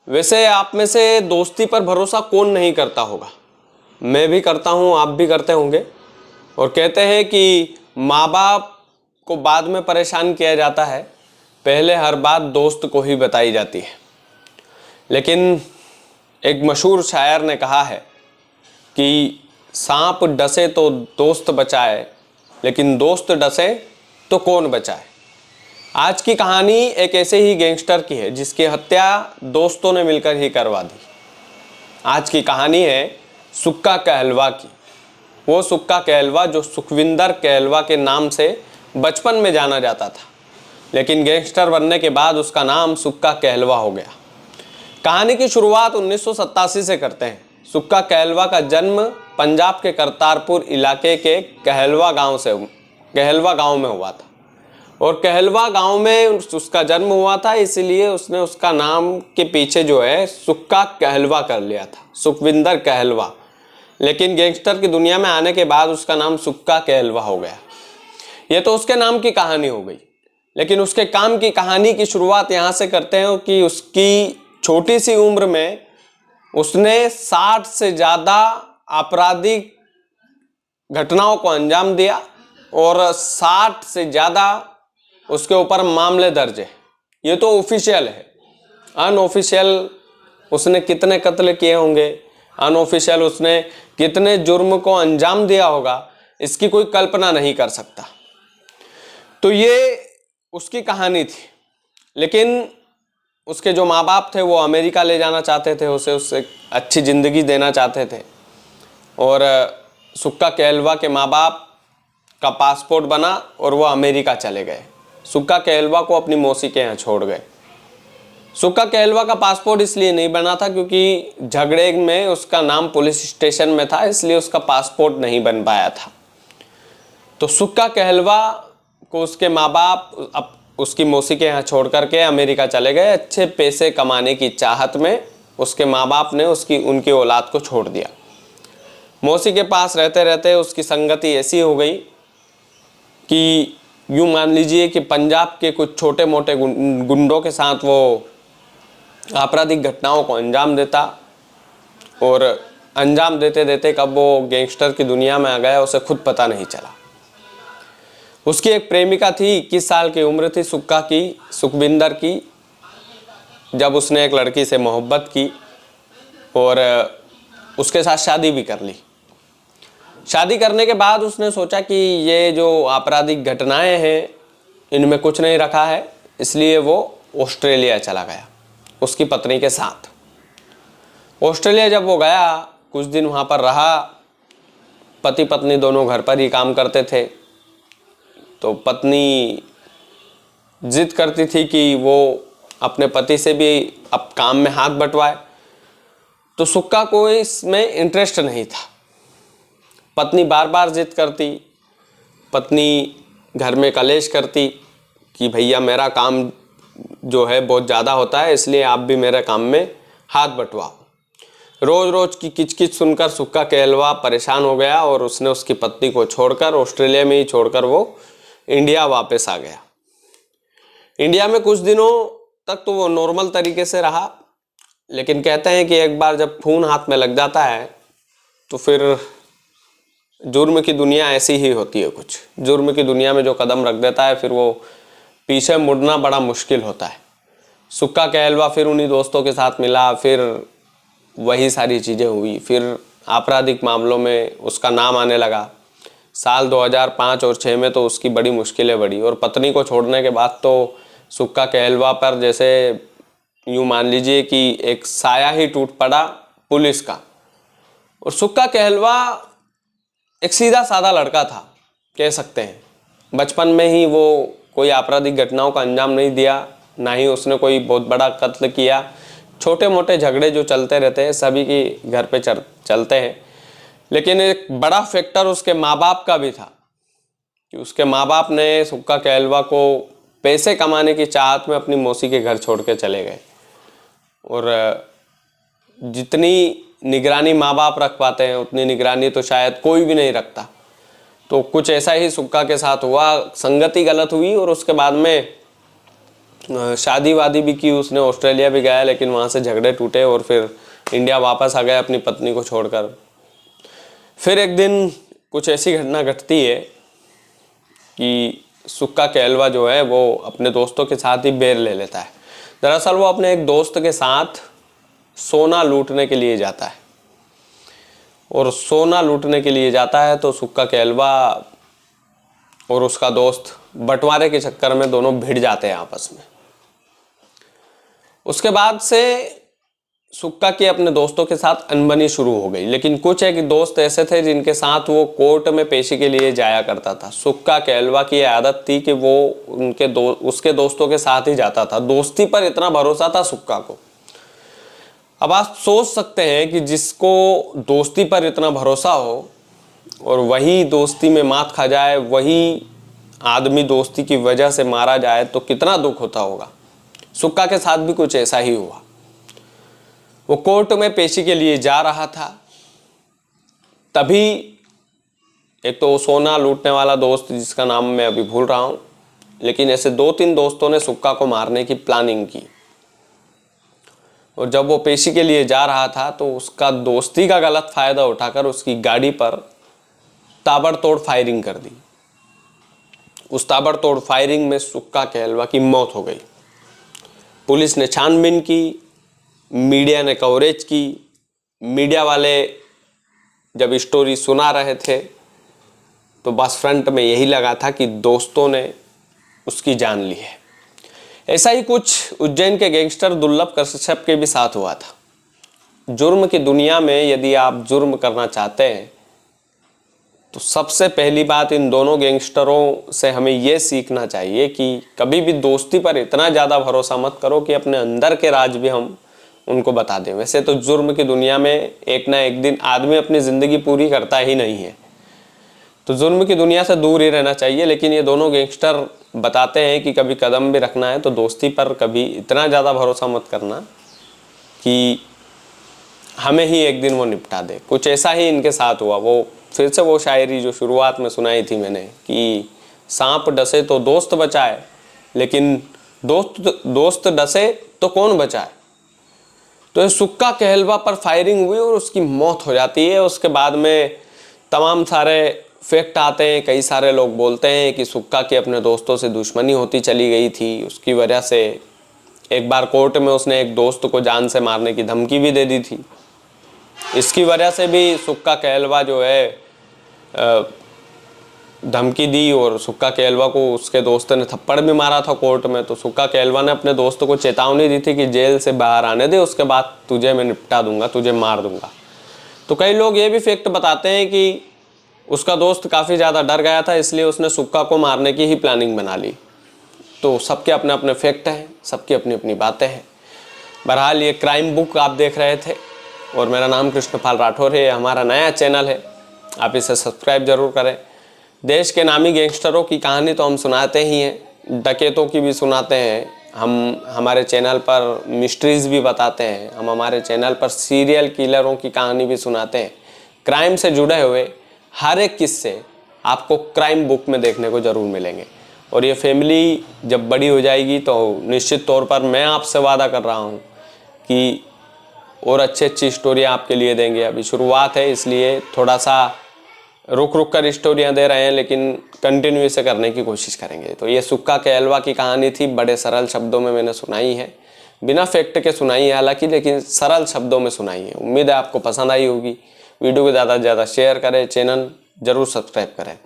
वैसे आप में से दोस्ती पर भरोसा कौन नहीं करता होगा। मैं भी करता हूँ, आप भी करते होंगे। और कहते हैं कि माँ बाप को बाद में परेशान किया जाता है, पहले हर बात दोस्त को ही बताई जाती है। लेकिन एक मशहूर शायर ने कहा है कि सांप डसे तो दोस्त बचाए, लेकिन दोस्त डसे तो कौन बचाए। आज की कहानी एक ऐसे ही गैंगस्टर की है जिसकी हत्या दोस्तों ने मिलकर ही करवा दी। आज की कहानी है सुक्का कहलवा की। वो सुक्का कहलवा जो सुखविंदर कहलवा के नाम से बचपन में जाना जाता था, लेकिन गैंगस्टर बनने के बाद उसका नाम सुक्का कहलवा हो गया। कहानी की शुरुआत 1987 से करते हैं। सुक्का कहलवा का जन्म पंजाब के करतारपुर इलाके के कहलवा गांव में हुआ था। और कहलवा गांव में उसका जन्म हुआ था, इसलिए उसने उसका नाम के पीछे जो है सुक्का कहलवा कर लिया था, सुखविंदर कहलवा। लेकिन गैंगस्टर की दुनिया में आने के बाद उसका नाम सुक्का कहलवा हो गया। ये तो उसके नाम की कहानी हो गई, लेकिन उसके काम की कहानी की शुरुआत यहाँ से करते हैं कि उसकी छोटी सी उम्र में उसने 60 से ज़्यादा आपराधिक घटनाओं को अंजाम दिया और 60 से ज़्यादा उसके ऊपर मामले दर्ज है। ये तो ऑफिशियल है। अनऑफिशियल उसने कितने कत्ल किए होंगे, अनऑफिशियल उसने कितने जुर्म को अंजाम दिया होगा, इसकी कोई कल्पना नहीं कर सकता। तो ये उसकी कहानी थी। लेकिन उसके जो माँ बाप थे वो अमेरिका ले जाना चाहते थे, उससे अच्छी ज़िंदगी देना चाहते थे। और सुक्का कहलवा के माँ बाप का पासपोर्ट बना और वो अमेरिका चले गए। सुक्का कहलवा को अपनी मौसी के यहाँ छोड़ गए। सुक्का कहलवा का पासपोर्ट इसलिए नहीं बना था क्योंकि झगड़े में उसका नाम पुलिस स्टेशन में था, इसलिए उसका पासपोर्ट नहीं बन पाया था। तो सुक्का कहलवा को उसके माँ बाप अब उसकी मौसी के यहाँ छोड़ करके अमेरिका चले गए। अच्छे पैसे कमाने की चाहत में उसके माँ बाप ने उनकी औलाद को छोड़ दिया। मौसी के पास रहते रहते उसकी संगति ऐसी हो गई कि यूँ मान लीजिए कि पंजाब के कुछ छोटे मोटे गुंडों के साथ वो आपराधिक घटनाओं को अंजाम देता। और अंजाम देते देते कब वो गैंगस्टर की दुनिया में आ गया उसे खुद पता नहीं चला। उसकी एक प्रेमिका थी, 21 साल की उम्र थी सुखविंदर की, जब उसने एक लड़की से मोहब्बत की और उसके साथ शादी भी कर ली। शादी करने के बाद उसने सोचा कि ये जो आपराधिक घटनाएं हैं इनमें कुछ नहीं रखा है, इसलिए वो ऑस्ट्रेलिया चला गया उसकी पत्नी के साथ। ऑस्ट्रेलिया जब वो गया, कुछ दिन वहाँ पर रहा। पति पत्नी दोनों घर पर ही काम करते थे। तो पत्नी जिद करती थी कि वो अपने पति से भी अब काम में हाथ बंटवाए। तो सुक्का को इसमें इंटरेस्ट नहीं था। पत्नी बार बार जिद करती, पत्नी घर में कलेश करती कि भैया मेरा काम जो है बहुत ज़्यादा होता है, इसलिए आप भी मेरे काम में हाथ बंटवाओ। रोज़ रोज़ की किचकिच सुनकर सुक्का कहलवा परेशान हो गया और उसने उसकी पत्नी को छोड़कर, ऑस्ट्रेलिया में ही छोड़कर वो इंडिया वापस आ गया। इंडिया में कुछ दिनों तक तो वो नॉर्मल तरीके से रहा, लेकिन कहते हैं कि एक बार जब खून हाथ में लग जाता है तो फिर जुर्म की दुनिया ऐसी ही होती है। कुछ जुर्म की दुनिया में जो कदम रख देता है फिर वो पीछे मुड़ना बड़ा मुश्किल होता है। सुक्का कहलवा फिर उन्हीं दोस्तों के साथ मिला, फिर वही सारी चीज़ें हुई, फिर आपराधिक मामलों में उसका नाम आने लगा। साल 2005 और 6 में तो उसकी बड़ी मुश्किलें बढ़ी। और पत्नी को छोड़ने के बाद तो सुक्का कहलवा पर जैसे यूँ मान लीजिए कि एक साया ही टूट पड़ा पुलिस का। और सुक्का कहलवा एक सीधा साधा लड़का था, कह सकते हैं। बचपन में ही वो कोई आपराधिक घटनाओं का अंजाम नहीं दिया, ना ही उसने कोई बहुत बड़ा कत्ल किया। छोटे मोटे झगड़े जो चलते रहते हैं सभी के घर पे चलते हैं। लेकिन एक बड़ा फैक्टर उसके माँ बाप का भी था कि उसके माँ बाप ने सुक्का कहलवा को पैसे कमाने की चाहत में अपनी मौसी के घर छोड़ के चले गए। और जितनी निगरानी माँ बाप रख पाते हैं उतनी निगरानी तो शायद कोई भी नहीं रखता। तो कुछ ऐसा ही सुक्का के साथ हुआ, संगति गलत हुई और उसके बाद में शादी वादी भी की उसने, ऑस्ट्रेलिया भी गया, लेकिन वहाँ से झगड़े टूटे और फिर इंडिया वापस आ गया अपनी पत्नी को छोड़कर। फिर एक दिन कुछ ऐसी घटना घटती है कि सुक्का कैलवा जो है वो अपने दोस्तों के साथ ही बेर ले लेता है। दरअसल वो अपने एक दोस्त के साथ सोना लूटने के लिए जाता है, और सोना लूटने के लिए जाता है तो सुक्का कैलवा और उसका दोस्त बंटवारे के चक्कर में दोनों भिड़ जाते हैं आपस में। उसके बाद से सुक्का की अपने दोस्तों के साथ अनबनी शुरू हो गई, लेकिन कुछ एक दोस्त ऐसे थे जिनके साथ वो कोर्ट में पेशी के लिए जाया करता था। सुक्का कैलवा की आदत थी कि वो उसके दोस्तों के साथ ही जाता था। दोस्ती पर इतना भरोसा था सुक्का को। अब आप सोच सकते हैं कि जिसको दोस्ती पर इतना भरोसा हो और वही दोस्ती में मात खा जाए, वही आदमी दोस्ती की वजह से मारा जाए, तो कितना दुख होता होगा। सुक्का के साथ भी कुछ ऐसा ही हुआ। वो कोर्ट में पेशी के लिए जा रहा था, तभी एक तो सोना लूटने वाला दोस्त जिसका नाम मैं अभी भूल रहा हूं, लेकिन ऐसे 2-3 दोस्तों ने सुक्का को मारने की प्लानिंग की। और जब वो पेशी के लिए जा रहा था तो उसका दोस्ती का गलत फायदा उठाकर उसकी गाड़ी पर ताबड़तोड़ फायरिंग कर दी। उस ताबड़तोड़ फायरिंग में सुक्का कैलवा की मौत हो गई। पुलिस ने छानबीन की, मीडिया ने कवरेज की। मीडिया वाले जब स्टोरी सुना रहे थे तो बस फ्रंट में यही लगा था कि दोस्तों ने उसकी जान ली है। ऐसा ही कुछ उज्जैन के गैंगस्टर दुर्लभ कश्यप के भी साथ हुआ था। जुर्म की दुनिया में यदि आप जुर्म करना चाहते हैं तो सबसे पहली बात इन दोनों गैंगस्टरों से हमें यह सीखना चाहिए कि कभी भी दोस्ती पर इतना ज़्यादा भरोसा मत करो कि अपने अंदर के राज भी हम उनको बता दें। वैसे तो जुर्म की दुनिया में एक ना एक दिन आदमी अपनी ज़िंदगी पूरी करता ही नहीं है, तो जुर्म की दुनिया से दूर ही रहना चाहिए। लेकिन ये दोनों गैंगस्टर बताते हैं कि कभी कदम भी रखना है तो दोस्ती पर कभी इतना ज़्यादा भरोसा मत करना कि हमें ही एक दिन वो निपटा दे। कुछ ऐसा ही इनके साथ हुआ। वो फिर से वो शायरी जो शुरुआत में सुनाई थी मैंने कि सांप डसे तो दोस्त बचाए, लेकिन दोस्त डसे तो कौन बचाए। तो सुक्का कैलवा पर फायरिंग हुई और उसकी मौत हो जाती है। उसके बाद में तमाम सारे फैक्ट आते हैं। कई सारे लोग बोलते हैं कि सुक्का की अपने दोस्तों से दुश्मनी होती चली गई थी, उसकी वजह से एक बार कोर्ट में उसने एक दोस्त को जान से मारने की धमकी भी दे दी थी। इसकी वजह से भी सुक्का कैलवा जो है धमकी दी और सुक्का कैलवा को उसके दोस्त ने थप्पड़ भी मारा था कोर्ट में। तो सुक्का कैलवा ने अपने दोस्त को चेतावनी दी थी कि जेल से बाहर आने दे, उसके बाद तुझे मैं निपटा दूंगा, तुझे मार दूंगा। तो कई लोग ये भी फैक्ट बताते हैं कि उसका दोस्त काफ़ी ज़्यादा डर गया था, इसलिए उसने सुक्का को मारने की ही प्लानिंग बना ली। तो सबके अपने अपने फैक्ट हैं, सबकी अपनी अपनी बातें हैं। बहरहाल ये क्राइम बुक आप देख रहे थे और मेरा नाम कृष्णपाल राठौर है। हमारा नया चैनल है, आप इसे सब्सक्राइब जरूर करें। देश के नामी गैंगस्टरों की कहानी तो हम सुनाते ही हैं, डकैतों की भी सुनाते हैं। हम हमारे चैनल पर मिस्ट्रीज़ भी बताते हैं। हम हमारे चैनल पर सीरियल किलरों की कहानी भी सुनाते हैं। क्राइम से जुड़े हुए हर एक किस्से आपको क्राइम बुक में देखने को ज़रूर मिलेंगे। और ये फैमिली जब बड़ी हो जाएगी तो निश्चित तौर पर मैं आपसे वादा कर रहा हूँ कि और अच्छी स्टोरियाँ आपके लिए देंगे। अभी शुरुआत है, इसलिए थोड़ा सा रुक कर स्टोरियाँ दे रहे हैं, लेकिन कंटिन्यू इसे करने की कोशिश करेंगे। तो ये सुक्का कैलवा की कहानी थी, बड़े सरल शब्दों में मैंने सुनाई है, बिना फैक्ट के सुनाई है हालांकि, लेकिन सरल शब्दों में सुनाई है। उम्मीद है आपको पसंद आई होगी। वीडियो को ज़्यादा से ज़्यादा शेयर करें, चैनल ज़रूर सब्सक्राइब करें।